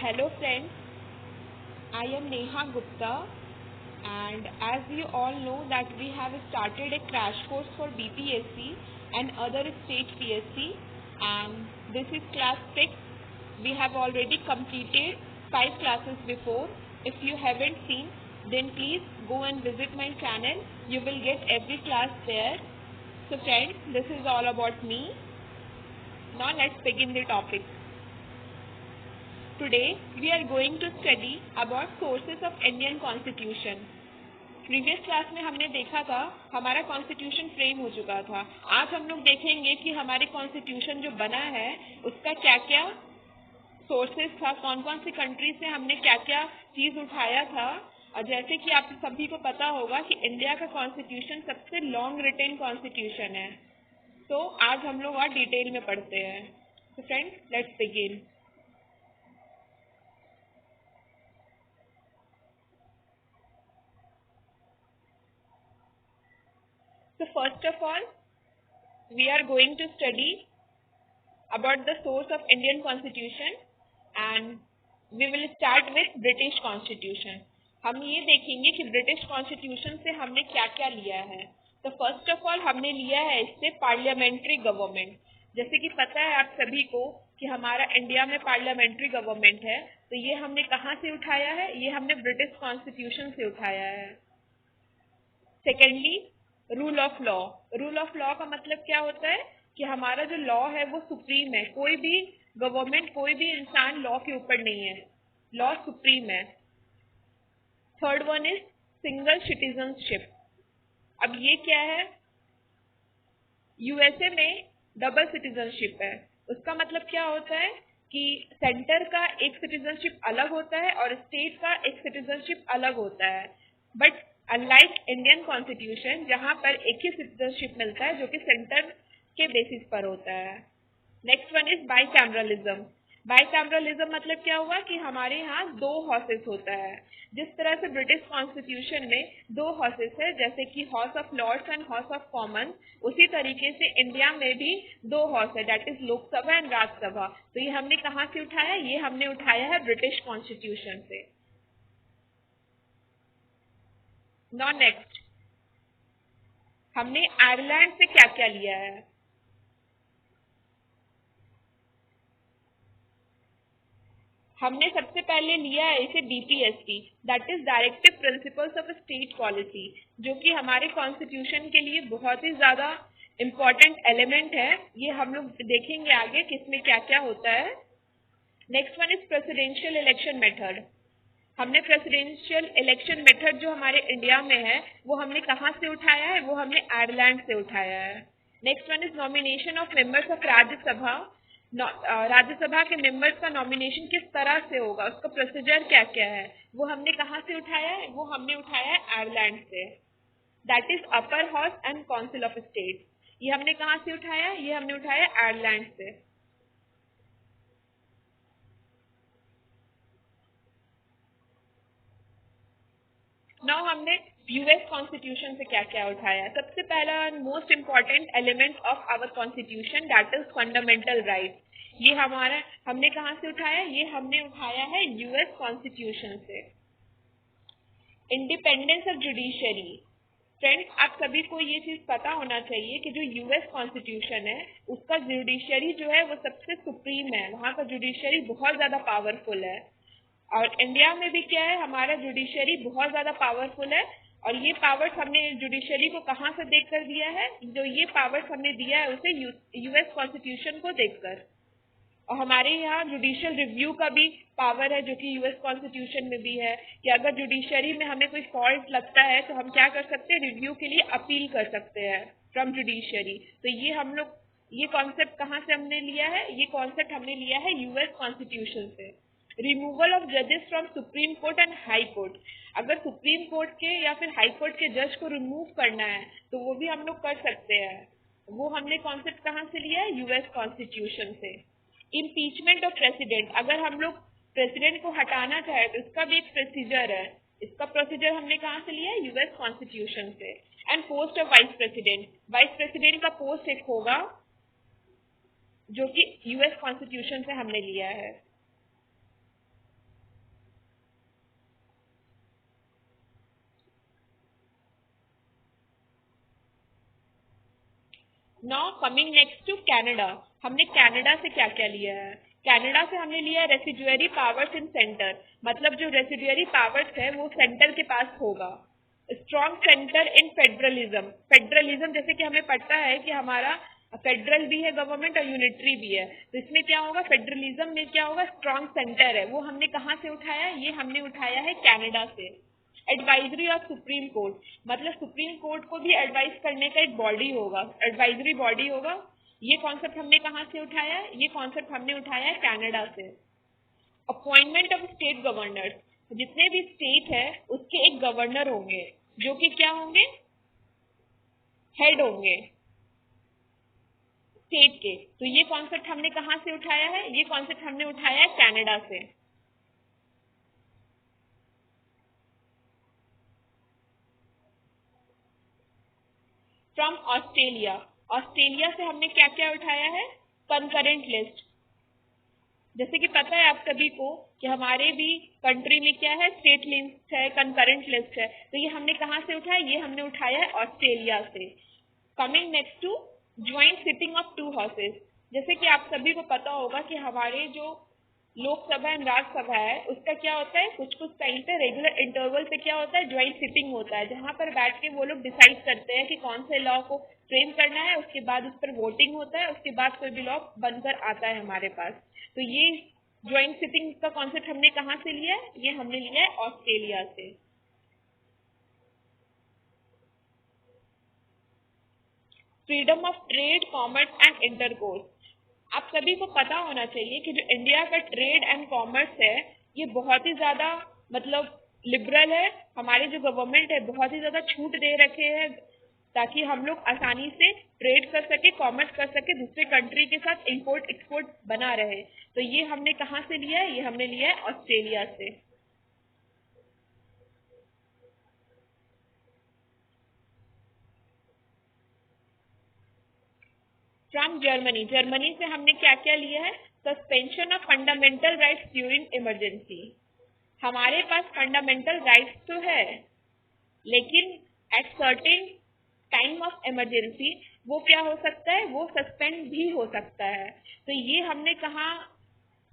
Hello friends, I am Neha Gupta, and as you all know that we have started a crash course for BPSC and other state PSC, and this is class 6. We have already completed 5 classes before. If you haven't seen, then please go and visit my channel. You will get every class there. So friends, this is all about me. Now let's begin the topic. Today we are going to study about sources of Indian Constitution. Previous class में हमने देखा था हमारा constitution frame हो चुका था। आज हम लोग देखेंगे कि हमारे कॉन्स्टिट्यूशन जो बना है उसका क्या क्या सोर्सेस था, कौन कौन सी कंट्री से हमने क्या क्या चीज उठाया था। और जैसे कि आप सभी को पता होगा कि इंडिया का कॉन्स्टिट्यूशन सबसे लॉन्ग रिटेन कॉन्स्टिट्यूशन है। तो आज हम लोग और डिटेल में पढ़ते हैं। तो friends let's begin. So first of all, we are going to study about the source of Indian Constitution and we will start with British Constitution. हम ये देखेंगे कि ब्रिटिश कॉन्स्टिट्यूशन से हमने क्या क्या लिया है। तो फर्स्ट ऑफ ऑल हमने लिया है इससे पार्लियामेंट्री गवर्नमेंट। जैसे कि पता है आप सभी को कि हमारा इंडिया में पार्लियामेंट्री गवर्नमेंट है, तो ये हमने कहाँ से उठाया है? ये हमने ब्रिटिश कॉन्स्टिट्यूशन से उठाया है। Secondly rule of law. Rule of law का मतलब क्या होता है कि हमारा जो लॉ है वो सुप्रीम है। कोई भी गवर्नमेंट, कोई भी इंसान लॉ के ऊपर नहीं है, लॉ सुप्रीम है। Third one is single citizenship. अब ये क्या है? यूएसए में डबल सिटीजनशिप है। उसका मतलब क्या होता है कि सेंटर का एक सिटीजनशिप अलग होता है और स्टेट का एक सिटीजनशिप अलग होता है। बट अनलाइक इंडियन कॉन्स्टिट्यूशन जहां पर एक ही सिटीजनशिप मिलता है जो कि सेंटर के बेसिस पर होता है। Next one is bicameralism. Bicameralism मतलब क्या हुआ कि हमारे यहाँ 2 हाउसेस होता है। जिस तरह से ब्रिटिश कॉन्स्टिट्यूशन में 2 हाउसेस है, जैसे कि House of Lords and House of Common, उसी तरीके से इंडिया में भी 2 हाउस है, that is Lok Sabha and Rajya Sabha. तो ये हमने कहाँ से उठाया? ये हमने उठाया है ब्रिटिश कॉन्स्टिट्यूशन से। नाउ नेक्स्ट हमने आयरलैंड से क्या क्या लिया है? हमने सबसे पहले लिया है इसे DPSP, that is directive principles of state policy, जो कि हमारे कॉन्स्टिट्यूशन के लिए बहुत ही ज्यादा इम्पोर्टेंट एलिमेंट है। ये हम लोग देखेंगे आगे कि इसमें क्या क्या होता है। Next one is presidential election method. हमने प्रेसिडेंशियल इलेक्शन मेथड जो हमारे इंडिया में है वो हमने कहाँ से उठाया है? वो हमने आयरलैंड से उठाया है। Next one is nomination of members of Rajya Sabha. Rajya Sabha के मेंबर्स का नॉमिनेशन किस तरह से होगा, उसका प्रोसीजर क्या क्या है, वो हमने कहाँ से उठाया है? वो हमने उठाया है आयरलैंड से, that is upper house and council of state. ये हमने कहाँ से उठाया है? ये हमने उठाया आयरलैंड से। नाउ हमने यूएस कॉन्स्टिट्यूशन से क्या क्या उठाया है। सबसे पहला most important element of our constitution that is fundamental right. ये हमारा हमने कहाँ से उठाया? ये हमने उठाया है यूएस कॉन्स्टिट्यूशन से। Independence of judiciary. फ्रेंड्स आप सभी को ये चीज पता होना चाहिए कि जो यूएस कॉन्स्टिट्यूशन है उसका जुडिशरी जो है वो सबसे सुप्रीम है, वहाँ का जुडिशरी बहुत ज्यादा पावरफुल है। और इंडिया में भी क्या है, हमारा जुडिशरी बहुत ज्यादा पावरफुल है। और ये पावर्स हमने जुडिशरी को कहाँ से देखकर दिया है? जो ये पावर्स हमने दिया है उसे यूएस कॉन्स्टिट्यूशन को देखकर। और हमारे यहाँ जुडिशियल रिव्यू का भी पावर है जो कि यूएस कॉन्स्टिट्यूशन में भी है, कि अगर जुडिशरी में हमें कोई फॉल्ट लगता है तो हम क्या कर सकते हैं? रिव्यू के लिए अपील कर सकते हैं फ्रॉम जुडिशरी। तो ये हम लोग ये कॉन्सेप्ट कहाँ से हमने लिया है? ये कॉन्सेप्ट हमने लिया है यूएस कॉन्स्टिट्यूशन से। रिमूवल ऑफ जजेस from supreme court and high court. अगर सुप्रीम कोर्ट के या फिर हाई कोर्ट के जज को रिमूव करना है तो वो भी हम लोग कर सकते हैं। वो हमने कॉन्सेप्ट कहाँ से लिया है? यूएस कॉन्स्टिट्यूशन से। Impeachment of president. अगर हम लोग प्रेसिडेंट को हटाना चाहे तो इसका भी एक प्रोसीजर है। इसका प्रोसीजर हमने कहाँ से लिया है? यूएस कॉन्स्टिट्यूशन से। And post of vice president. Vice president का पोस्ट एक होगा जो कि यूएस कॉन्स्टिट्यूशन से हमने लिया है। Now coming next to Canada. हमने कनाडा से क्या क्या लिया है? कनाडा से हमने लिया है रेसिडुअरी पावर्स इन सेंटर, मतलब जो रेसिडुअरी पावर्स है वो सेंटर के पास होगा। स्ट्रॉन्ग सेंटर इन फेडरलिज्म, फेडरलिज्म जैसे कि हमें पता है कि हमारा फेडरल भी है गवर्नमेंट और यूनिटरी भी है, तो इसमें क्या होगा, फेडरलिज्म में क्या होगा, स्ट्रॉन्ग सेंटर है, वो हमने कहाँ से उठाया? ये हमने उठाया है कनाडा से। एडवाइजरी ऑफ सुप्रीम कोर्ट, मतलब सुप्रीम कोर्ट को भी एडवाइस करने का एक बॉडी होगा, एडवाइजरी बॉडी होगा। ये कॉन्सेप्ट हमने कहाँ से उठाया है? ये कॉन्सेप्ट हमने उठाया है कनाडा से। अपॉइंटमेंट ऑफ स्टेट गवर्नर्स, जितने भी स्टेट है उसके एक गवर्नर होंगे जो कि क्या होंगे? हेड होंगे स्टेट के। तो ये कॉन्सेप्ट हमने कहाँ से उठाया है? ये कॉन्सेप्ट हमने उठाया है कनाडा से। फ्रॉम ऑस्ट्रेलिया, ऑस्ट्रेलिया से हमने क्या क्या उठाया है? Concurrent list. जैसे कि पता है आप सभी को कि हमारे भी कंट्री में क्या है, स्टेट लिस्ट है, कंकरेंट लिस्ट है, तो ये हमने कहाँ से उठाया? ये हमने उठाया है ऑस्ट्रेलिया से। Coming next to joint sitting of two houses. जैसे कि आप सभी को पता होगा कि हमारे जो लोकसभा एंड राज्यसभा है उसका क्या होता है, कुछ कुछ टाइम पे रेगुलर इंटरवल पे क्या होता है, ज्वाइंट सिटिंग होता है, जहां पर बैठ के वो लोग डिसाइड करते हैं कि कौन से लॉ को फ्रेम करना है, उसके बाद उस पर वोटिंग होता है, उसके बाद कोई भी लॉ बनकर आता है हमारे पास। तो ये ज्वाइंट सिटिंग का कॉन्सेप्ट हमने कहाँ से लिया है? ये हमने लिया है ऑस्ट्रेलिया से। Freedom of trade, commerce and intercourse. आप सभी को पता होना चाहिए कि जो इंडिया का ट्रेड एंड कॉमर्स है ये बहुत ही ज्यादा, मतलब लिबरल है। हमारे जो गवर्नमेंट है बहुत ही ज्यादा छूट दे रखे हैं ताकि हम लोग आसानी से ट्रेड कर सके, कॉमर्स कर सके, दूसरे कंट्री के साथ इंपोर्ट एक्सपोर्ट बना रहे। तो ये हमने कहाँ से लिया है? ये हमने लिया है ऑस्ट्रेलिया से। फ्रॉम जर्मनी, जर्मनी से हमने क्या क्या लिया है? Suspension of fundamental rights during emergency. हमारे पास फंडामेंटल राइट्स तो है लेकिन at certain time of emergency वो क्या हो सकता है, वो सस्पेंड भी हो सकता है। तो ये हमने कहाँ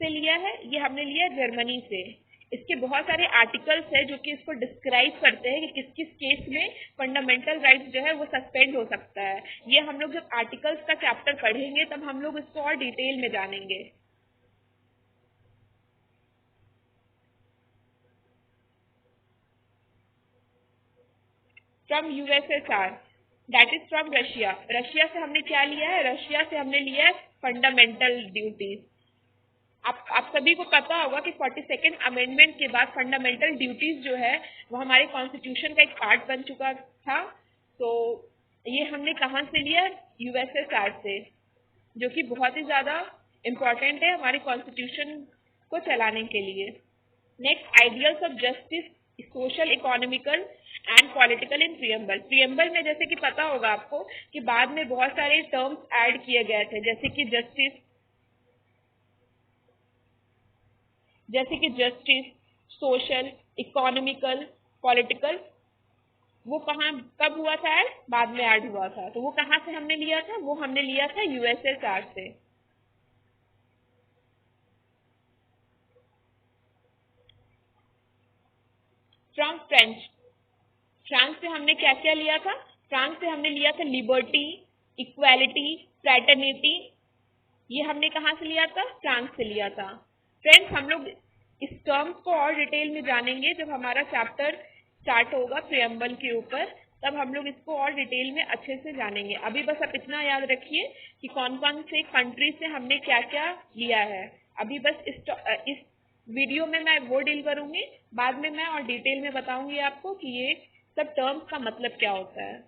से लिया है? ये हमने लिया जर्मनी से। इसके बहुत सारे आर्टिकल्स है जो कि इसको डिस्क्राइब करते हैं कि किस किस केस में फंडामेंटल राइट्स जो है वो सस्पेंड हो सकता है। ये हम लोग जब आर्टिकल्स का चैप्टर पढ़ेंगे तब हम लोग इसको और डिटेल में जानेंगे। From USSR, that is from Russia. Russia से हमने क्या लिया है? रशिया से हमने लिया है फंडामेंटल ड्यूटीज। आप सभी को पता होगा कि 42nd अमेंडमेंट के बाद फंडामेंटल ड्यूटीज जो है वो हमारे कॉन्स्टिट्यूशन का एक पार्ट बन चुका था। तो ये हमने कहाँ से लिया? यूएसएसआर से, जो कि बहुत ही ज्यादा इम्पोर्टेंट है हमारे कॉन्स्टिट्यूशन को चलाने के लिए। Next, ideals of justice, social, economical and political in preamble. Preamble में जैसे कि पता होगा आपको कि बाद में बहुत सारे टर्म्स ऐड किए गए थे, जैसे कि जस्टिस, सोशल, इकोनॉमिकल, पॉलिटिकल। वो कहाँ कब हुआ था ऐड? बाद में ऐड हुआ था। तो वो कहाँ से हमने लिया था? वो हमने लिया था यूएसएसआर से। फ्रॉम फ्रेंच, फ्रांस से हमने क्या क्या लिया था? फ्रांस से हमने लिया था लिबर्टी, इक्वालिटी, फ्रैटर्निटी। ये हमने कहाँ से लिया था? फ्रांस से लिया था। फ्रेंड्स, हम लोग इस टर्म्स को और डिटेल में जानेंगे जब हमारा चैप्टर स्टार्ट होगा प्रियम्बल के ऊपर, तब हम लोग इसको और डिटेल में अच्छे से जानेंगे। अभी बस आप इतना याद रखिए कि कौन कौन से कंट्री से हमने क्या क्या लिया है। अभी बस इस वीडियो में मैं वो डील करूंगी, बाद में मैं और डिटेल में बताऊंगी आपको कि ये सब टर्म्स का मतलब क्या होता है।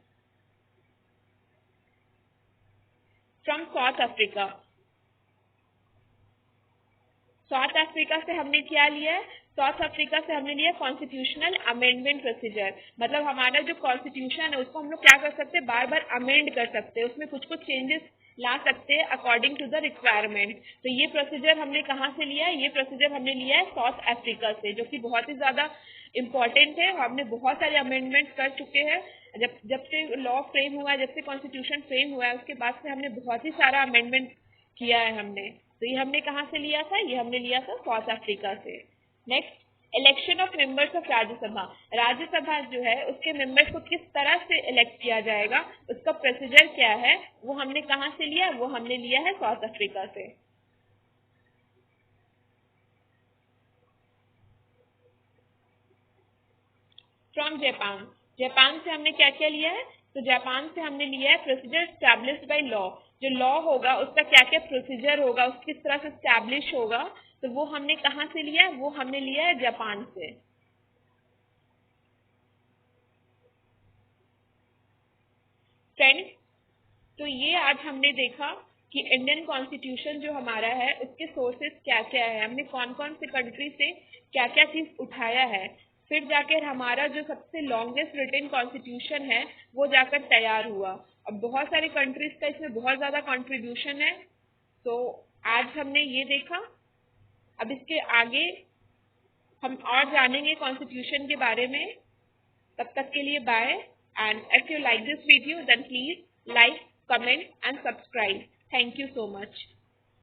From south Africa, south Africa से हमने क्या लिया है? साउथ अफ्रीका से हमने लिया कॉन्स्टिट्यूशनल अमेंडमेंट प्रोसीजर। मतलब हमारा जो कॉन्स्टिट्यूशन है उसको हम लोग क्या कर सकते हैं, बार बार अमेंड कर सकते हैं, उसमें कुछ कुछ चेंजेस ला सकते हैं अकॉर्डिंग टू द रिक्वायरमेंट। तो ये प्रोसीजर हमने कहाँ से लिया है? ये प्रोसीजर हमने लिया है साउथ अफ्रीका से, जो कि बहुत ही ज्यादा इम्पोर्टेंट है। हमने बहुत सारे अमेंडमेंट कर चुके हैं जब जब से लॉ फ्रेम हुआ है, जब से कॉन्स्टिट्यूशन फ्रेम हुआ है, उसके बाद से हमने बहुत ही सारा अमेंडमेंट किया है हमने। तो ये हमने कहाँ से लिया था? ये हमने लिया था साउथ अफ्रीका से। Next, election of members of Rajya Sabha. Rajya Sabha जो है उसके मेंबर्स को किस तरह से इलेक्ट किया जाएगा, उसका प्रोसीजर क्या है, वो हमने कहाँ से लिया? वो हमने लिया है साउथ अफ्रीका से। From Japan. जापान से हमने क्या क्या लिया है? तो जापान से हमने लिया है प्रोसीजर स्टैब्लिश्ड बाय लॉ। जो लॉ होगा उसका क्या क्या प्रोसीजर होगा, उस किस तरह से स्टैब्लिश होगा, तो वो हमने कहाँ से लिया है? वो हमने लिया है जापान से। फ्रेंड्स, तो ये आज हमने देखा कि इंडियन कॉन्स्टिट्यूशन जो हमारा है उसके सोर्सेस क्या क्या है, हमने कौन कौन से कंट्री से क्या क्या चीज उठाया है, फिर जाकर हमारा जो सबसे लॉन्गेस्ट रिटन कॉन्स्टिट्यूशन है वो जाकर तैयार हुआ। अब बहुत सारे कंट्रीज का इसमें बहुत ज्यादा कंट्रीब्यूशन है। तो आज हमने ये देखा, अब इसके आगे हम और जानेंगे कॉन्स्टिट्यूशन के बारे में। तब तक के लिए bye, and if you like this video then please like, comment and subscribe. Thank you so much.